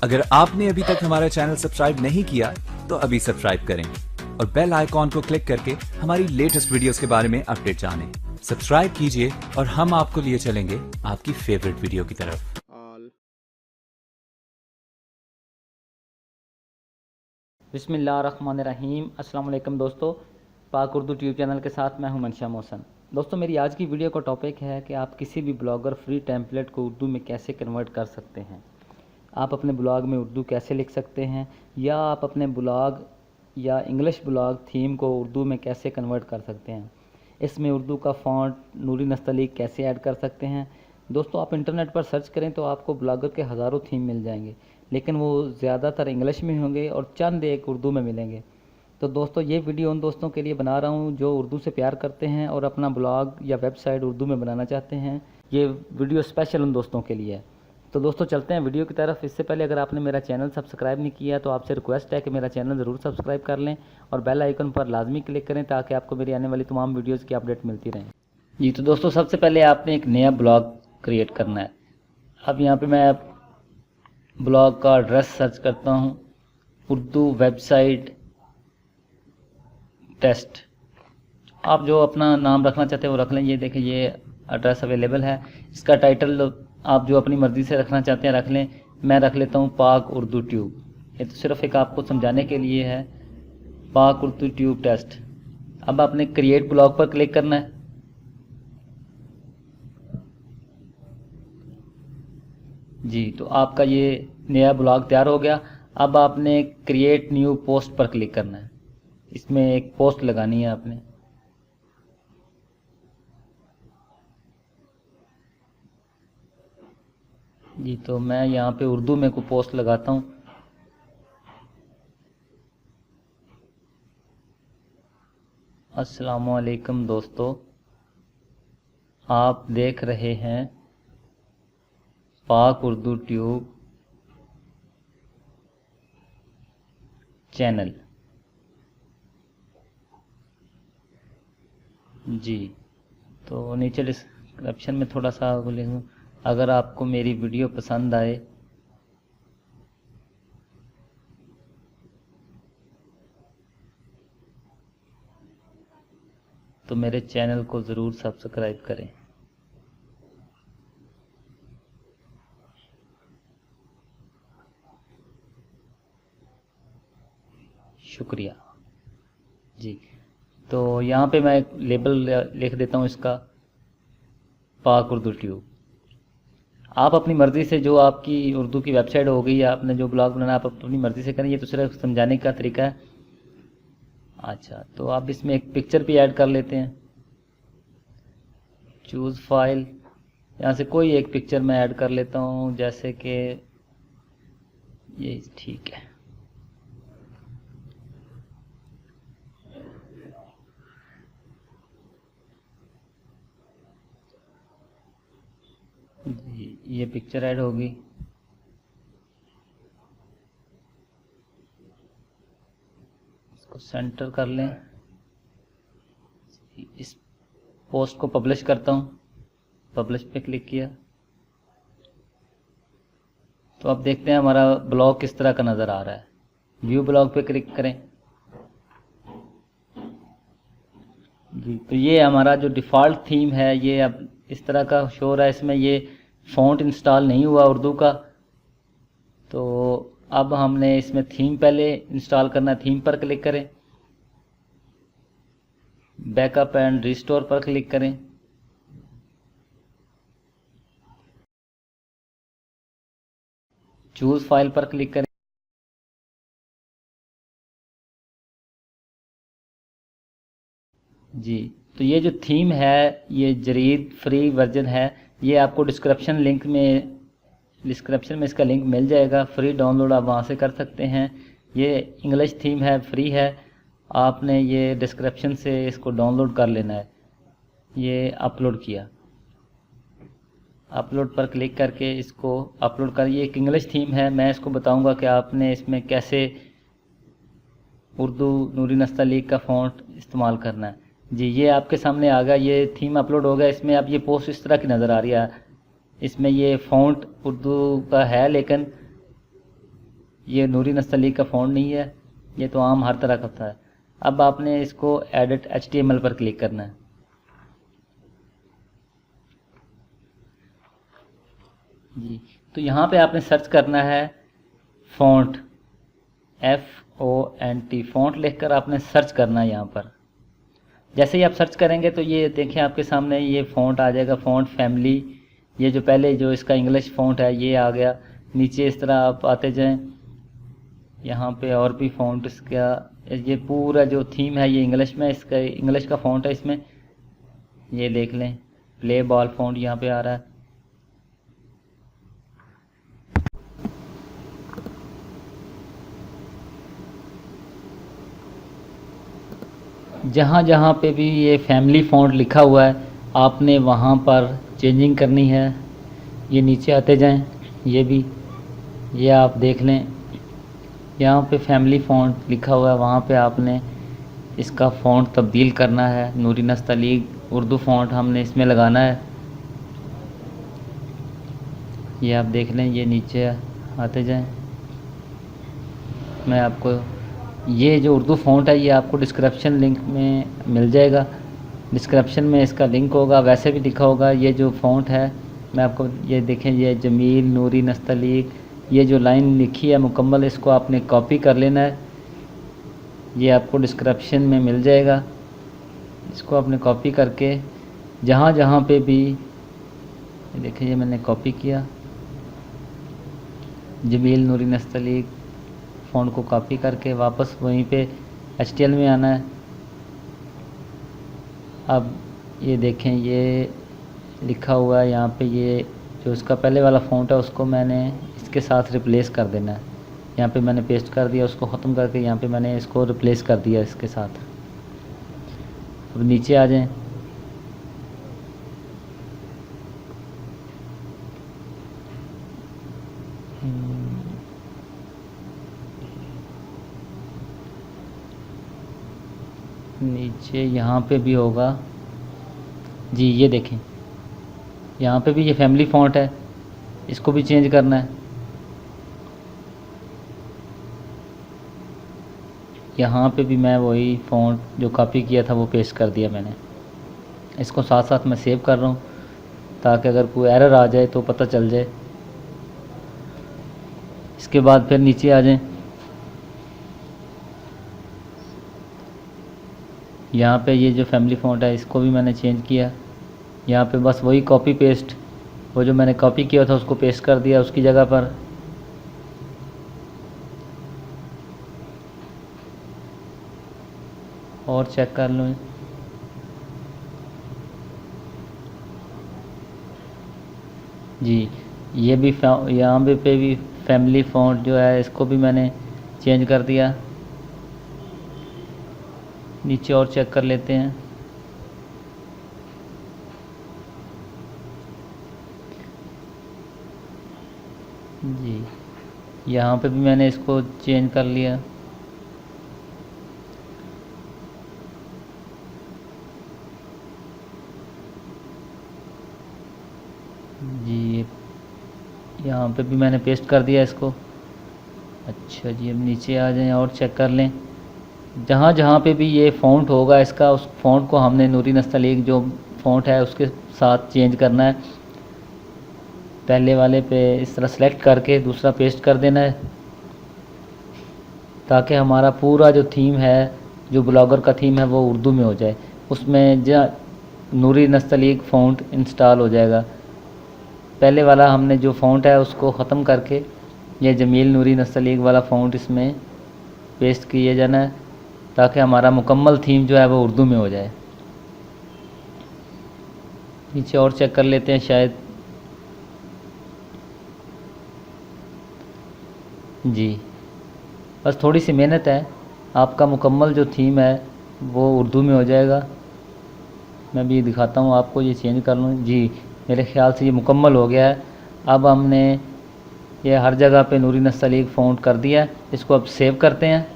अगर आपने अभी तक हमारा चैनल सब्सक्राइब नहीं किया तो अभी सब्सक्राइब करें और बेल आइकॉन को क्लिक करके हमारी लेटेस्ट वीडियोस के बारे में अपडेट जानें। सब्सक्राइब कीजिए और हम आपको लिए चलेंगे आपकी फेवरेट वीडियो की तरफ। बिस्मिल्लाहिर्रहमानिर्रहीम। अस्सलाम वालेकुम दोस्तों, पाक उर्दू ट्यूब चैनल के साथ मैं हूं मनशा मोहसन। दोस्तों, मेरी आज की वीडियो का टॉपिक है कि आप किसी भी ब्लॉगर फ्री टेम्पलेट को उर्दू में कैसे कन्वर्ट कर सकते हैं। आप अपने ब्लॉग में उर्दू कैसे लिख सकते हैं, या आप अपने ब्लॉग या इंग्लिश ब्लॉग थीम को उर्दू में कैसे कन्वर्ट कर सकते हैं। इसमें उर्दू का फ़ॉन्ट नूरी नस्तलीक कैसे ऐड कर सकते हैं। दोस्तों, आप इंटरनेट पर सर्च करें तो आपको ब्लॉगर के हज़ारों थीम मिल जाएंगे, लेकिन वो ज़्यादातर इंग्लिश में होंगे और चंद एक उर्दू में मिलेंगे। तो दोस्तों, ये वीडियो उन दोस्तों के लिए बना रहा हूँ जो उर्दू से प्यार करते हैं और अपना ब्लॉग या वेबसाइट उर्दू में बनाना चाहते हैं। ये वीडियो स्पेशल उन दोस्तों के लिए है। तो दोस्तों, चलते हैं वीडियो की तरफ। इससे पहले अगर आपने मेरा चैनल सब्सक्राइब नहीं किया तो आपसे रिक्वेस्ट है कि मेरा चैनल ज़रूर सब्सक्राइब कर लें और बेल आइकन पर लाजमी क्लिक करें ताकि आपको मेरी आने वाली तमाम वीडियोज़ की अपडेट मिलती रहे। जी, तो दोस्तों, सबसे पहले आपने एक नया ब्लॉग क्रिएट करना है। अब यहाँ पे मैं ब्लॉग का एड्रेस सर्च करता हूँ, उर्दू वेबसाइट टेस्ट। आप जो अपना नाम रखना चाहते हैं वो रख लें। ये देखें, ये एड्रेस अवेलेबल है। इसका टाइटल आप जो अपनी मर्ज़ी से रखना चाहते हैं रख लें। मैं रख लेता हूँ पाक उर्दू ट्यूब। ये तो सिर्फ एक आपको समझाने के लिए है, पाक उर्दू ट्यूब टेस्ट। अब आपने क्रिएट ब्लॉग पर क्लिक करना है। जी, तो आपका ये नया ब्लॉग तैयार हो गया। अब आपने क्रिएट न्यू पोस्ट पर क्लिक करना है। इसमें एक पोस्ट लगानी है आपने। जी, तो मैं यहाँ पे उर्दू में को पोस्ट लगाता हूँ। अस्सलामुअलैकुम दोस्तों, आप देख रहे हैं पाक उर्दू ट्यूब चैनल। जी, तो नीचे डिस्क्रिप्शन में थोड़ा सा लिखूँ, अगर आपको मेरी वीडियो पसंद आए तो मेरे चैनल को ज़रूर सब्सक्राइब करें। शुक्रिया। जी, तो यहाँ पे मैं लेबल लिख देता हूँ इसका, पाक उर्दू ट्यूब। आप अपनी मर्ज़ी से, जो आपकी उर्दू की वेबसाइट हो गई या आपने जो ब्लॉग बनाना आप अपनी मर्ज़ी से करें। ये तो सिर्फ समझाने का तरीका है। अच्छा, तो आप इसमें एक पिक्चर भी ऐड कर लेते हैं। चूज़ फाइल, यहाँ से कोई एक पिक्चर मैं ऐड कर लेता हूँ, जैसे कि ये ठीक है। जी, ये पिक्चर ऐड होगी। इसको सेंटर कर लें। इस पोस्ट को पब्लिश करता हूँ। पब्लिश पे क्लिक किया तो अब देखते हैं हमारा ब्लॉग किस तरह का नज़र आ रहा है। व्यू ब्लॉग पे क्लिक करें। जी, तो ये हमारा जो डिफ़ॉल्ट थीम है ये अब इस तरह का शो हो रहा है। इसमें ये फ़ॉन्ट इंस्टॉल नहीं हुआ उर्दू का। तो अब हमने इसमें थीम पहले इंस्टॉल करना है। थीम पर क्लिक करें, बैकअप एंड रिस्टोर पर क्लिक करें। चूज़ फाइल पर क्लिक करें। जी, तो ये जो थीम है ये जरीद फ्री वर्जन है। ये आपको डिस्क्रिप्शन में इसका लिंक मिल जाएगा। फ्री डाउनलोड आप वहाँ से कर सकते हैं। ये इंग्लिश थीम है, फ्री है। आपने ये डिस्क्रिप्शन से इसको डाउनलोड कर लेना है। ये अपलोड किया, अपलोड पर क्लिक करके इसको अपलोड कर। ये एक इंग्लिश थीम है। मैं इसको बताऊंगा कि आपने इसमें कैसे उर्दू नूरी नस्तलीक का फ़ॉन्ट इस्तेमाल करना है। जी, ये आपके सामने आ गया। ये थीम अपलोड हो गया। इसमें अब ये पोस्ट इस तरह की नज़र आ रही है। इसमें ये फ़ॉन्ट उर्दू का है, लेकिन ये नूरी नस्तलीक का फ़ॉन्ट नहीं है, ये तो आम हर तरह का होता है। अब आपने इसको एडिट HTML पर क्लिक करना है। जी, तो यहाँ पे आपने सर्च करना है फ़ॉन्ट, FONT, फ़ॉन्ट लिखकर आपने सर्च करना है यहाँ पर। जैसे ही आप सर्च करेंगे तो ये देखें आपके सामने ये फ़ॉन्ट आ जाएगा, फ़ॉन्ट फैमिली। ये जो पहले जो इसका इंग्लिश फ़ॉन्ट है ये आ गया। नीचे इस तरह आप आते जाएं, यहाँ पे और भी फ़ॉन्ट इसका, ये पूरा जो थीम है ये इंग्लिश में, इसका इंग्लिश का फ़ॉन्ट है इसमें। ये देख लें, प्ले बॉल फ़ॉन्ट यहाँ पे आ रहा है। जहाँ जहाँ पे भी ये फैमिली फ़ॉन्ट लिखा हुआ है आपने वहाँ पर चेंजिंग करनी है। ये नीचे आते जाएं, ये भी, ये आप देख लें, यहाँ पे फैमिली फ़ॉन्ट लिखा हुआ है, वहाँ पे आपने इसका फ़ॉन्ट तब्दील करना है। नूरी नस्तलीक उर्दू फ़ॉन्ट हमने इसमें लगाना है। ये आप देख लें, ये नीचे आते जाएं। मैं आपको ये जो उर्दू फ़ॉन्ट है ये आपको डिस्क्रिप्शन लिंक में मिल जाएगा। डिस्क्रिप्शन में इसका लिंक होगा, वैसे भी लिखा होगा। ये जो फ़ॉन्ट है मैं आपको, ये देखें, ये जमील नूरी नस्तलीक, ये जो लाइन लिखी है मुकम्मल, इसको आपने कॉपी कर लेना है। ये आपको डिस्क्रिप्शन में मिल जाएगा। इसको आपने कॉपी करके जहाँ जहाँ पे भी, देखिए ये मैंने कॉपी किया, जमील नूरी नस्तलीक फ़ॉन्ट को कॉपी करके वापस वहीं पे HTML में आना है। अब ये देखें, ये लिखा हुआ है यहाँ पे, ये जो इसका पहले वाला फ़ॉन्ट है उसको मैंने इसके साथ रिप्लेस कर देना है। यहाँ पे मैंने पेस्ट कर दिया, उसको ख़त्म करके यहाँ पे मैंने इसको रिप्लेस कर दिया इसके साथ। अब नीचे आ जाएं, नीचे यहाँ पे भी होगा जी, ये देखें यहाँ पे भी ये फैमिली फ़ॉन्ट है, इसको भी चेंज करना है। यहाँ पे भी मैं वही फ़ॉन्ट जो कॉपी किया था वो पेस्ट कर दिया मैंने। इसको साथ साथ मैं सेव कर रहा हूँ ताकि अगर कोई एरर आ जाए तो पता चल जाए। इसके बाद फिर नीचे आ जाएं, यहाँ पे ये जो फैमिली फ़ॉन्ट है इसको भी मैंने चेंज किया। यहाँ पे बस वही कॉपी पेस्ट, वो जो मैंने कॉपी किया था उसको पेस्ट कर दिया उसकी जगह पर। और चेक कर लूँ, जी ये भी यहाँ पे भी फैमिली फ़ॉन्ट जो है इसको भी मैंने चेंज कर दिया। नीचे और चेक कर लेते हैं, जी यहाँ पे भी मैंने इसको चेंज कर लिया। जी यहाँ पे भी मैंने पेस्ट कर दिया इसको। अच्छा जी, अब नीचे आ जाएं और चेक कर लें, जहाँ जहाँ पे भी ये फ़ॉन्ट होगा इसका, उस फ़ॉन्ट को हमने नूरी नस्तलीक जो फ़ॉन्ट है उसके साथ चेंज करना है। पहले वाले पे इस तरह सेलेक्ट करके दूसरा पेस्ट कर देना है ताकि हमारा पूरा जो थीम है, जो ब्लॉगर का थीम है, वो उर्दू में हो जाए। उसमें जहाँ नूरी नस्तलीक फ़ॉन्ट इंस्टॉल हो जाएगा। पहले वाला हमने जो फ़ॉन्ट है उसको ख़त्म करके ये जमील नूरी नस्तलीक वाला फ़ॉन्ट इसमें पेस्ट किया जाना है ताकि हमारा मुकम्मल थीम जो है वो उर्दू में हो जाए। नीचे और चेक कर लेते हैं, शायद जी बस थोड़ी सी मेहनत है, आपका मुकम्मल जो थीम है वो उर्दू में हो जाएगा। मैं भी दिखाता हूँ आपको, ये चेंज कर लूँ। जी मेरे ख़्याल से ये मुकम्मल हो गया है। अब हमने ये हर जगह पे नूरी नस्तलीक फ़ॉन्ट कर दिया है। इसको अब सेव करते हैं।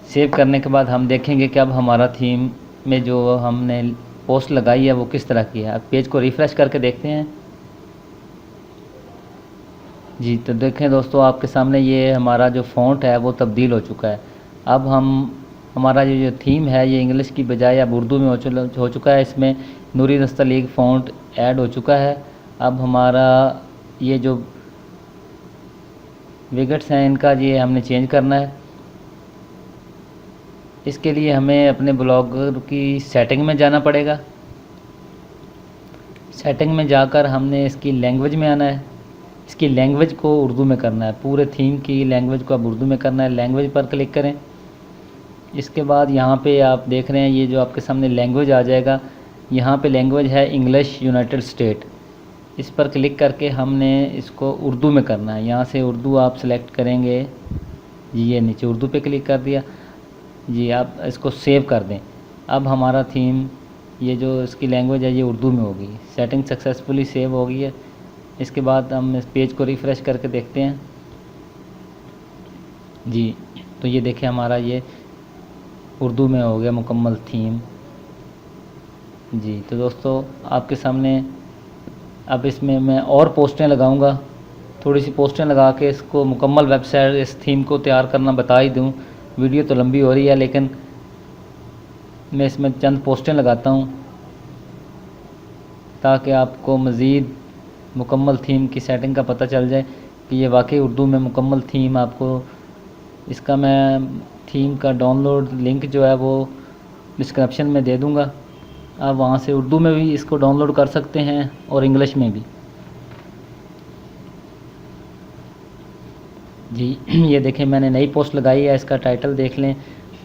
सेव करने के बाद हम देखेंगे कि अब हमारा थीम में जो हमने पोस्ट लगाई है वो किस तरह की है। अब पेज को रिफ़्रेश करके देखते हैं। जी, तो देखें दोस्तों, आपके सामने ये हमारा जो फ़ॉन्ट है वो तब्दील हो चुका है। अब हमारा ये जो थीम है ये इंग्लिश की बजाय अब उर्दू में हो चुका है। इसमें नूरी नस्तलीक फ़ॉन्ट ऐड हो चुका है। अब हमारा ये जो विगट्स हैं इनका ये हमने चेंज करना है। इसके लिए हमें अपने ब्लॉगर की सेटिंग में जाना पड़ेगा। सेटिंग में जाकर हमने इसकी लैंग्वेज में आना है। इसकी लैंग्वेज को उर्दू में करना है। पूरे थीम की लैंग्वेज को अब उर्दू में करना है। लैंग्वेज पर क्लिक करें। इसके बाद यहाँ पे आप देख रहे हैं ये जो आपके सामने लैंग्वेज आ जाएगा, यहाँ पे लैंग्वेज है इंग्लिश यूनाइटेड स्टेट। इस पर क्लिक करके हमने इसको उर्दू में करना है। यहाँ से उर्दू आप सेलेक्ट करेंगे जी, ये नीचे उर्दू पे क्लिक कर दिया जी। आप इसको सेव कर दें। अब हमारा थीम ये जो इसकी लैंग्वेज है ये उर्दू में होगी। सेटिंग सक्सेसफुली सेव हो गई है। इसके बाद हम इस पेज को रिफ़्रेश करके देखते हैं जी। तो ये देखें हमारा ये उर्दू में हो गया मुकम्मल थीम जी। तो दोस्तों आपके सामने अब इसमें मैं और पोस्टें लगाऊंगा। थोड़ी सी पोस्टें लगा के इसको मुकम्मल वेबसाइट इस थीम को तैयार करना बता ही दूं। वीडियो तो लंबी हो रही है लेकिन मैं इसमें चंद पोस्टें लगाता हूं ताकि आपको मज़ीद मुकम्मल थीम की सेटिंग का पता चल जाए कि ये वाकई उर्दू में मुकम्मल थीम आपको। इसका मैं थीम का डाउनलोड लिंक जो है वो डिस्क्रिप्शन में दे दूंगा। आप वहाँ से उर्दू में भी इसको डाउनलोड कर सकते हैं और इंग्लिश में भी जी। ये देखें मैंने नई पोस्ट लगाई है। इसका टाइटल देख लें।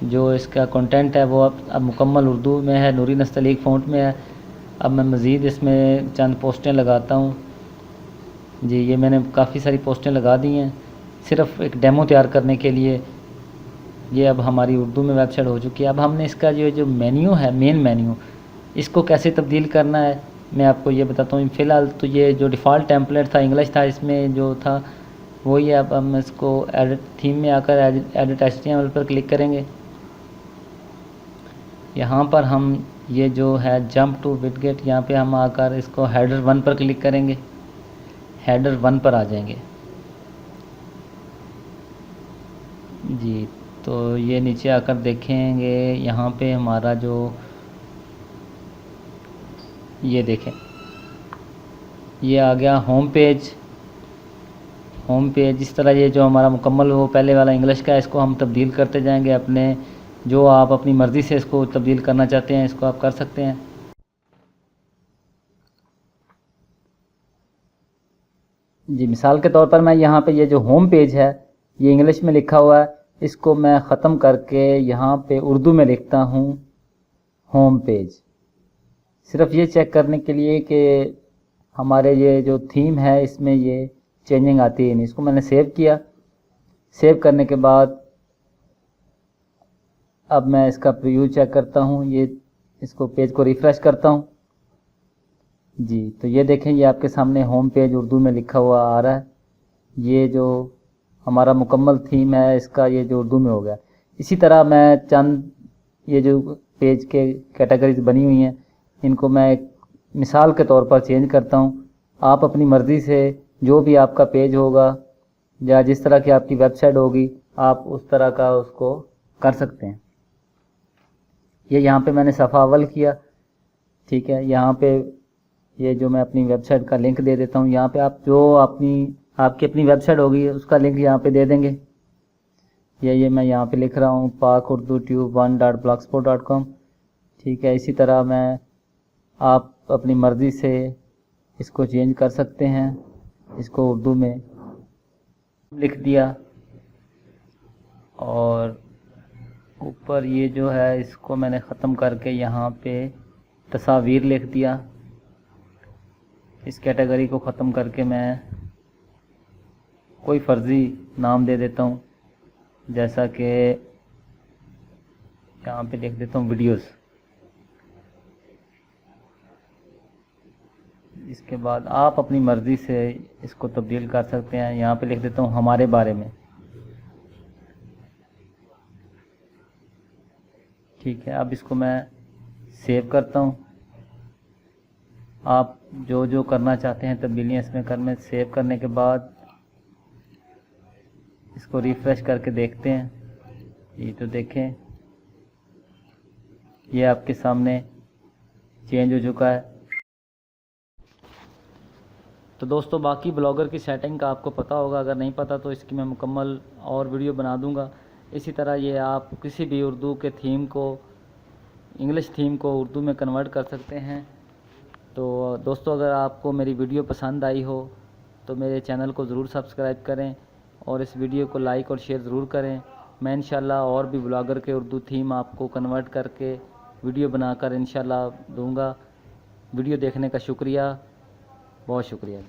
जो इसका कंटेंट है वो अब मुकम्मल उर्दू में है, नूरी नस्तलीक फ़ॉन्ट में है। अब मैं मज़ीद इसमें चंद पोस्टें लगाता हूँ जी। ये मैंने काफ़ी सारी पोस्टें लगा दी हैं सिर्फ़ एक डेमो तैयार करने के लिए। ये अब हमारी उर्दू में वेबसाइट हो चुकी है। अब हमने इसका जो मेन्यू है, मेन मेन्यू, इसको कैसे तब्दील करना है मैं आपको ये बताता हूँ। फ़िलहाल तो ये जो डिफ़ॉल्ट टेम्पलेट था इंग्लिश था, इसमें जो था वही। अब हम इसको एडिट थीम में आकर एडिट HTML पर क्लिक करेंगे। यहाँ पर हम ये जो है जंप टू विडगेट, यहाँ पे हम आकर इसको हेडर 1 पर क्लिक करेंगे। हेडर 1 पर आ जाएंगे जी। तो ये नीचे आकर देखेंगे यहाँ पे हमारा जो ये देखें ये आ गया होम पेज। होम पेज इस तरह ये जो हमारा मुकम्मल वो पहले वाला इंग्लिश का है, इसको हम तब्दील करते जाएंगे अपने जो आप अपनी मर्ज़ी से इसको तब्दील करना चाहते हैं इसको आप कर सकते हैं जी। मिसाल के तौर पर मैं यहाँ पे ये जो होम पेज है ये इंग्लिश में लिखा हुआ है, इसको मैं ख़त्म करके यहाँ पे उर्दू में लिखता हूँ होम पेज। सिर्फ ये चेक करने के लिए कि हमारे ये जो थीम है इसमें ये चेंजिंग आती है नहीं। इसको मैंने सेव किया। सेव करने के बाद अब मैं इसका प्रीव्यू चेक करता हूँ। ये इसको पेज को रिफ़्रेश करता हूँ जी। तो ये देखें ये आपके सामने होम पेज उर्दू में लिखा हुआ आ रहा है। ये जो हमारा मुकम्मल थीम है इसका ये जो उर्दू में हो गया। इसी तरह मैं चंद ये जो पेज के कैटेगरीज बनी हुई हैं इनको मैं एक मिसाल के तौर पर चेंज करता हूँ। आप अपनी मर्ज़ी से जो भी आपका पेज होगा या जिस तरह की आपकी वेबसाइट होगी आप उस तरह का उसको कर सकते हैं। ये यहाँ पे मैंने सफ़ा अव्वल किया, ठीक है। यहाँ पे ये जो मैं अपनी वेबसाइट का लिंक दे देता हूँ। यहाँ पे आप जो आपकी अपनी वेबसाइट होगी उसका लिंक यहाँ पे दे देंगे। ये मैं यहाँ पे लिख रहा हूँ pakurdu1.blogspot.com, ठीक है। इसी तरह मैं आप अपनी मर्ज़ी से इसको चेंज कर सकते हैं। इसको उर्दू में लिख दिया और ऊपर ये जो है इसको मैंने ख़त्म करके यहाँ पे तस्वीर लिख दिया। इस कैटेगरी को ख़त्म करके मैं कोई फ़र्ज़ी नाम दे देता हूँ, जैसा कि यहाँ पे लिख देता हूँ वीडियोस। इसके बाद आप अपनी मर्ज़ी से इसको तब्दील कर सकते हैं। यहाँ पे लिख देता हूँ हमारे बारे में, ठीक है। अब इसको मैं सेव करता हूँ। आप जो जो करना चाहते हैं तब्दीलियाँ इसमें कर में सेव करने के बाद इसको रिफ़्रेश करके देखते हैं। ये तो देखें, ये आपके सामने चेंज हो चुका है। तो दोस्तों बाकी ब्लॉगर की सेटिंग का आपको पता होगा, अगर नहीं पता तो इसकी मैं मुकम्मल और वीडियो बना दूंगा। इसी तरह ये आप किसी भी उर्दू के थीम को, इंग्लिश थीम को उर्दू में कन्वर्ट कर सकते हैं। तो दोस्तों अगर आपको मेरी वीडियो पसंद आई हो तो मेरे चैनल को ज़रूर सब्सक्राइब करें और इस वीडियो को लाइक और शेयर ज़रूर करें। मैं इंशाल्लाह और भी ब्लॉगर के उर्दू थीम आपको कन्वर्ट करके वीडियो बनाकर इंशाल्लाह दूंगा। वीडियो देखने का शुक्रिया, बहुत शुक्रिया।